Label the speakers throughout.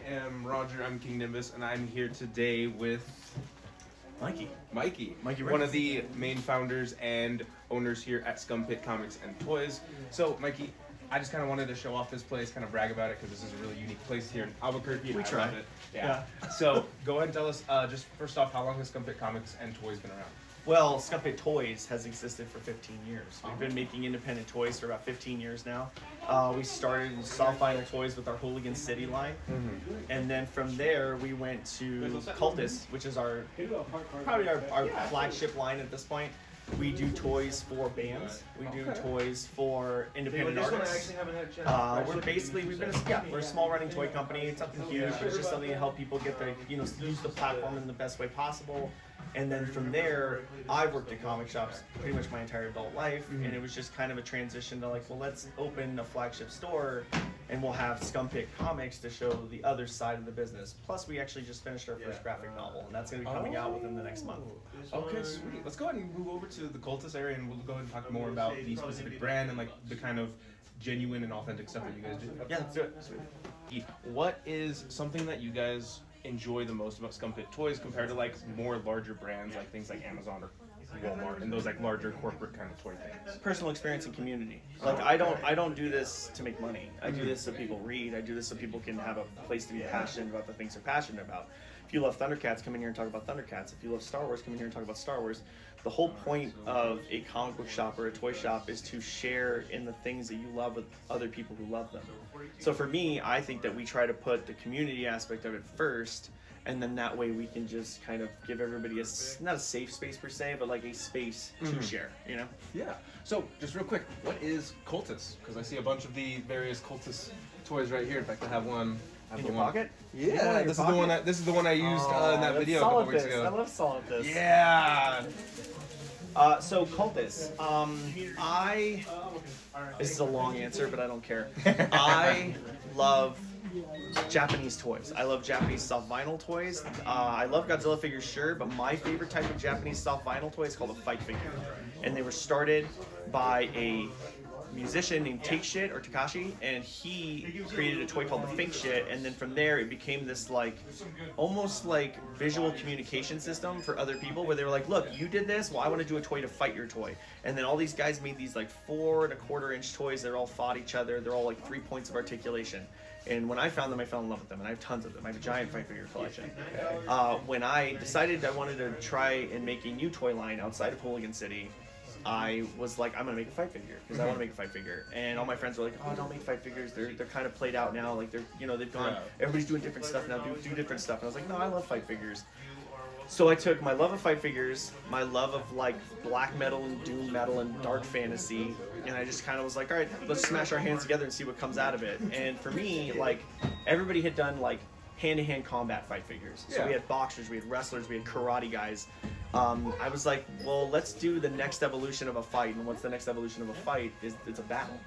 Speaker 1: am Roger, I'm King Nimbus, and I'm here today with
Speaker 2: Mikey,
Speaker 1: one of the main founders and owners here at Scum Pit Comics and Toys. So, Mikey, I just kind of wanted to show off this place, kind of brag about it, because this is a really unique place here in Albuquerque.
Speaker 2: We
Speaker 1: I
Speaker 2: try.
Speaker 1: love it. Yeah. So, go ahead and tell us, just first off, how long has Scum Pit Comics and Toys been around?
Speaker 2: Well, Scum Pit Toys has existed for 15 years. We've been making independent toys for about 15 years now. We started in soft vinyl toys with our Hooligan City line. And then from there, we went to Cultus, which is probably our flagship line at this point. We do toys for bands. We do toys for independent artists. We're a small running toy company. It's nothing huge, but it's just something to help people get their, use the platform in the best way possible. And then from there, I've worked at comic shops pretty much my entire adult life, and it was just kind of a transition to like, well, let's open a flagship store, and we'll have Scum Pit Comics to show the other side of the business. Plus, we actually just finished our first graphic novel, and that's going to be coming out within the next month.
Speaker 1: Okay, sweet. Let's go ahead and move over to the Cultus area, and we'll go ahead and talk more about the specific brand and like the kind of genuine and authentic stuff that you guys do.
Speaker 2: Yeah, let's do it.
Speaker 1: Sweet. What is something that you guys enjoy the most about Scum Pit Toys compared to like more larger brands like things like Amazon or Walmart and those like larger corporate kind of toy things?
Speaker 2: Personal experience and community. Like I don't do this to make money. I do this so people read. I do this so people can have a place to be passionate about the things they're passionate about. If you love Thundercats, come in here and talk about Thundercats. If you love Star Wars, come in here and talk about Star Wars. The whole point of a comic book shop or a toy shop is to share in the things that you love with other people who love them. So for me, I think that we try to put the community aspect of it first, and then that way we can just kind of give everybody not a safe space per se, but like a space to share,
Speaker 1: Yeah. So just real quick, what is Cultus? Because I see a bunch of the various Cultus toys right here. In fact, I have one.
Speaker 2: In your pocket?
Speaker 1: Yeah, this is the one I used in that video a couple weeks ago.
Speaker 2: I love solid this.
Speaker 1: Yeah.
Speaker 2: So Cultus, this is a long answer, but I don't care. I love Japanese toys. I love Japanese soft vinyl toys. I love Godzilla figures, sure, but my favorite type of Japanese soft vinyl toy is called a fight figure. And they were started by a musician named Take Shit or Takashi, and he created a toy called the Fink Shit, and then from there it became this like almost like visual communication system for other people where they were like, look, you did this, well I want to do a toy to fight your toy. And then all these guys made these like 4 1/4 inch toys that all fought each other. They're all like 3 points of articulation. And when I found them, I fell in love with them, and I have tons of them. I have a giant fight figure collection. When I decided I wanted to try and make a new toy line outside of Hooligan City, I was like, I'm gonna make a fight figure because I want to make a fight figure. And all my friends were like, oh, don't make fight figures. They're kind of played out now. Like they've gone. Everybody's doing different stuff now. Do different stuff. And I was like, no, I love fight figures. So I took my love of fight figures, my love of like black metal and doom metal and dark fantasy, and I just kind of was like, all right, let's smash our hands together and see what comes out of it. And for me, like everybody had done like hand-to-hand combat fight figures. So we had boxers, we had wrestlers, we had karate guys. I was like, well, let's do the next evolution of a fight. And what's the next evolution of a fight? It's a battle.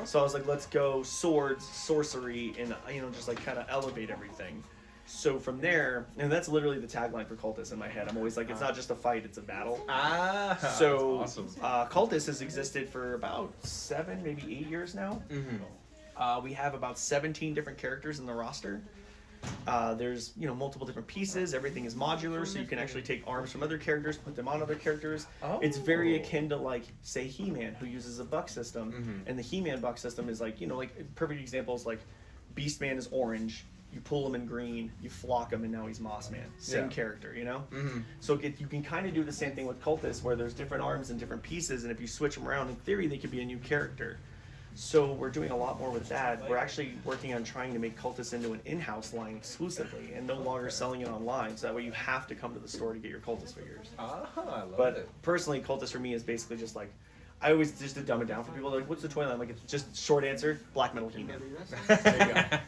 Speaker 2: So I was like, let's go swords, sorcery, and just like kind of elevate everything. So from there, and that's literally the tagline for Cultus in my head. I'm always like, it's not just a fight, it's a battle. So awesome. Cultus has existed for about 7, maybe 8 years now. We have about 17 different characters in the roster. There's multiple different pieces. Everything is modular, so you can actually take arms from other characters, put them on other characters. It's very akin to like say He-Man, who uses a buck system, and the He-Man buck system is like like perfect examples like Beastman is orange. You pull him in green, you flock him, and now he's Moss Man. Same character, So you can kind of do the same thing with Cultus, where there's different arms and different pieces, and if you switch them around, in theory, they could be a new character. So we're doing a lot more with that. We're actually working on trying to make Cultus into an in-house line exclusively, and no longer selling it online. So that way you have to come to the store to get your Cultus figures.
Speaker 1: I love it.
Speaker 2: But personally, Cultus for me is basically just like, I always just to dumb it down for people. They're like, what's the toy line? Like, it's just short answer: black metal He-Man.
Speaker 1: There you go.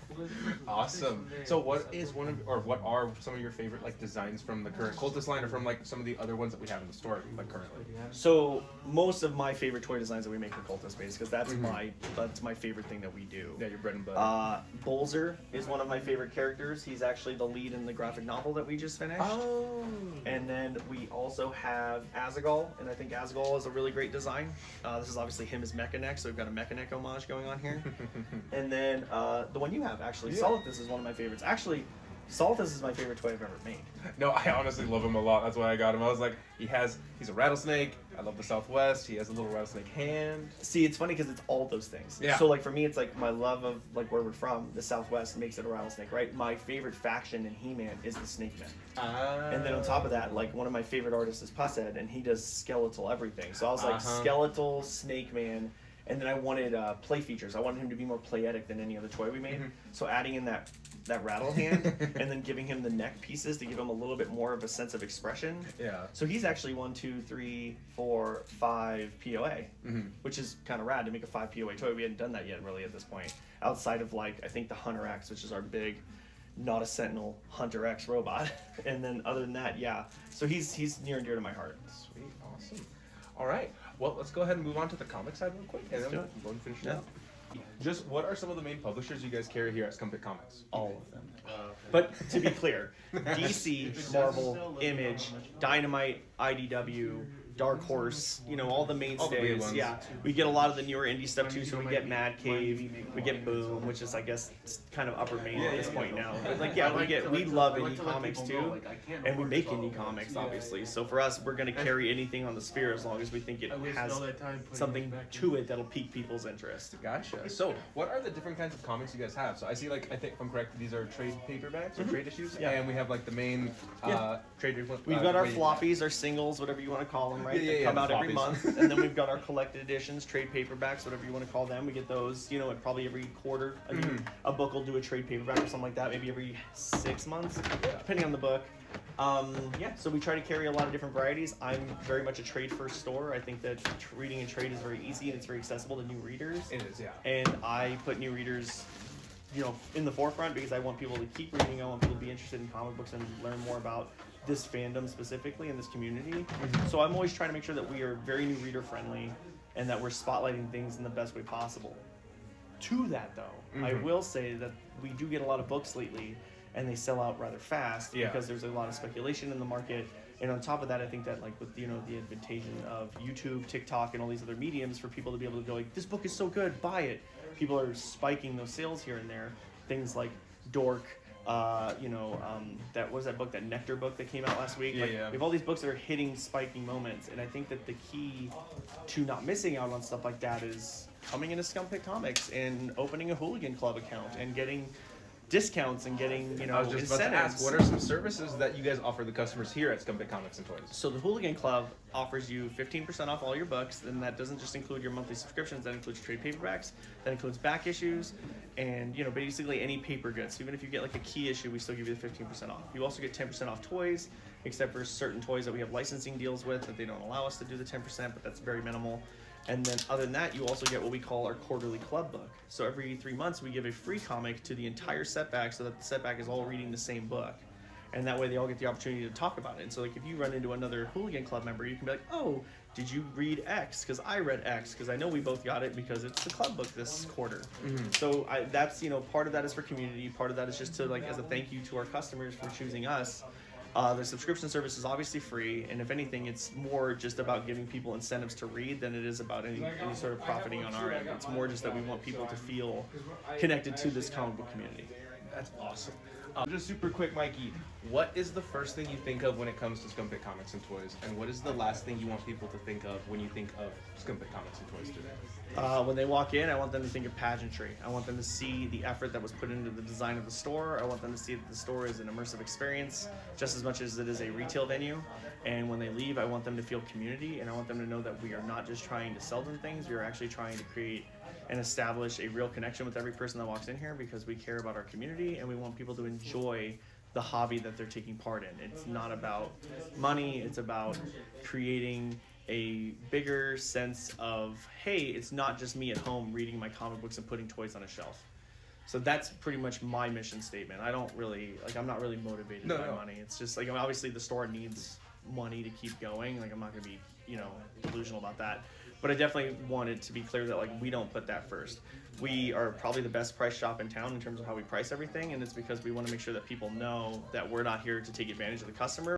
Speaker 1: Awesome. So what are some of your favorite like designs from the current Cultus line, or from like some of the other ones that we have in the store like currently?
Speaker 2: So most of my favorite toy designs that we make are Cultus based, because that's my favorite thing that we do.
Speaker 1: Yeah, your bread and butter.
Speaker 2: Bolzer is one of my favorite characters. He's actually the lead in the graphic novel that we just finished. And then we also have Azaghal, and I think Azaghal is a really great design. This is obviously him as Mechanic, so we've got a Mechanic homage going on here. And then the one you have, actually.
Speaker 1: Yeah.
Speaker 2: Solithus is one of my favorites. Actually, Solithus is my favorite toy I've ever made.
Speaker 1: No, I honestly love him a lot. That's why I got him. I was like, he's a rattlesnake. I love the Southwest. He has a little rattlesnake hand.
Speaker 2: See, it's funny because it's all those things.
Speaker 1: Yeah.
Speaker 2: So like for me, it's like my love of like where we're from, the Southwest makes it a rattlesnake, right? My favorite faction in He-Man is the Snake Man. And then on top of that, like one of my favorite artists is Pushead, and he does skeletal everything. So I was like skeletal Snake Man, and then I wanted play features. I wanted him to be more playetic than any other toy we made. So adding in that rattle hand and then giving him the neck pieces to give him a little bit more of a sense of expression.
Speaker 1: Yeah.
Speaker 2: So he's actually 1, 2, 3, 4, 5 POA, which is kind of rad to make a 5 POA toy. We hadn't done that yet really at this point. Outside of like, I think the Hunter X, which is our big, not a Sentinel, Hunter X robot. And then other than that, yeah. So he's near and dear to my heart.
Speaker 1: Sweet, awesome. All right, well, let's go ahead and move on to the comic side real quick, and then
Speaker 2: do
Speaker 1: we'll
Speaker 2: it.
Speaker 1: go and finish it
Speaker 2: Yeah.
Speaker 1: up. Just what are some of the main publishers you guys carry here at Scum Pit Comics?
Speaker 2: All of them. But to be clear, DC, Marvel, Image, Dynamite, IDW, Dark Horse, you know, all the
Speaker 1: big
Speaker 2: mainstays.
Speaker 1: ones.
Speaker 2: Yeah, we get a lot of the newer indie stuff too. So we get Mad Cave, we get Boom, which is I guess kind of upper main at this point now. But like yeah, we love indie comics too, and we make indie comics obviously. So for us, we're gonna carry anything on the sphere as long as we think it has something to it that'll pique people's interest.
Speaker 1: Gotcha. So, what are the different kinds of comics you guys have? So, I see, like, I think if I'm correct, these are trade paperbacks or trade issues,
Speaker 2: Yeah.
Speaker 1: and we have like the main trade.
Speaker 2: We've got our floppies, our singles, whatever you want to call them, right?
Speaker 1: Yeah,
Speaker 2: They come
Speaker 1: the
Speaker 2: out every
Speaker 1: floppies.
Speaker 2: month, and then we've got our collected editions, trade paperbacks, whatever you want to call them. We get those, you know, at probably every quarter. A book will do a trade paperback or something like that, maybe every 6 months, depending on the book. So we try to carry a lot of different varieties. I'm very much a trade first store. I think that reading and trade is very easy and it's very accessible to new readers.
Speaker 1: It is, yeah.
Speaker 2: And I put new readers, you know, in the forefront because I want people to keep reading. I want people to be interested in comic books and learn more about this fandom specifically in this community. So I'm always trying to make sure that we are very new reader friendly and that we're spotlighting things in the best way possible. To that though, I will say that we do get a lot of books lately and they sell out rather fast because there's a lot of speculation in the market. And on top of that, I think that like with the invitation of YouTube, TikTok, and all these other mediums for people to be able to go like, this book is so good, buy it. People are spiking those sales here and there. Things like Dork, that was that book, that Nectar book that came out last week. We have all these books that are hitting spiking moments, and I think that the key to not missing out on stuff like that is coming into Scum Pit Comics and opening a Hooligan Club account and getting discounts and getting,
Speaker 1: I was just
Speaker 2: incentives.
Speaker 1: about to ask, what are some services that you guys offer the customers here at Scum Pit Comics and Toys?
Speaker 2: So the Hooligan Club offers you 15% off all your books, and that doesn't just include your monthly subscriptions. That includes trade paperbacks, that includes back issues, and basically any paper goods. Even if you get like a key issue, we still give you the 15% off. You also get 10% off toys, except for certain toys that we have licensing deals with that they don't allow us to do the 10%, but that's very minimal. And then other than that, you also get what we call our quarterly club book. So every 3 months, we give a free comic to the entire setback so that the setback is all reading the same book. And that way they all get the opportunity to talk about it. And so like if you run into another Hooligan Club member, you can be like, oh, did you read X? Because I read X, because I know we both got it because it's the club book this quarter. So that's, part of that is for community. Part of that is just to like as a thank you to our customers for choosing us. The subscription service is obviously free, and if anything, it's more just about giving people incentives to read than it is about any sort of profiting on our end. It's more just that we want people to feel connected to this comic book community.
Speaker 1: That's awesome. Just super quick, Mikey, what is the first thing you think of when it comes to Scum Pit Comics and Toys, and what is the last thing you want people to think of when you think of Scum Pit Comics and Toys today?
Speaker 2: When they walk in, I want them to think of pageantry. I want them to see the effort that was put into the design of the store. I want them to see that the store is an immersive experience just as much as it is a retail venue. And when they leave, I want them to feel community, and I want them to know that we are not just trying to sell them things, we are actually trying to create and establish a real connection with every person that walks in here because we care about our community and we want people to enjoy the hobby that they're taking part in. It's not about money, it's about creating a bigger sense of, hey, it's not just me at home reading my comic books and putting toys on a shelf. So that's pretty much my mission statement. I don't really, I'm not really motivated by money. It's just obviously the store needs money to keep going. I'm not gonna be, delusional about that. But I definitely wanted to be clear that we don't put that first. We are probably the best price shop in town in terms of how we price everything, and it's because we want to make sure that people know that we're not here to take advantage of the customer.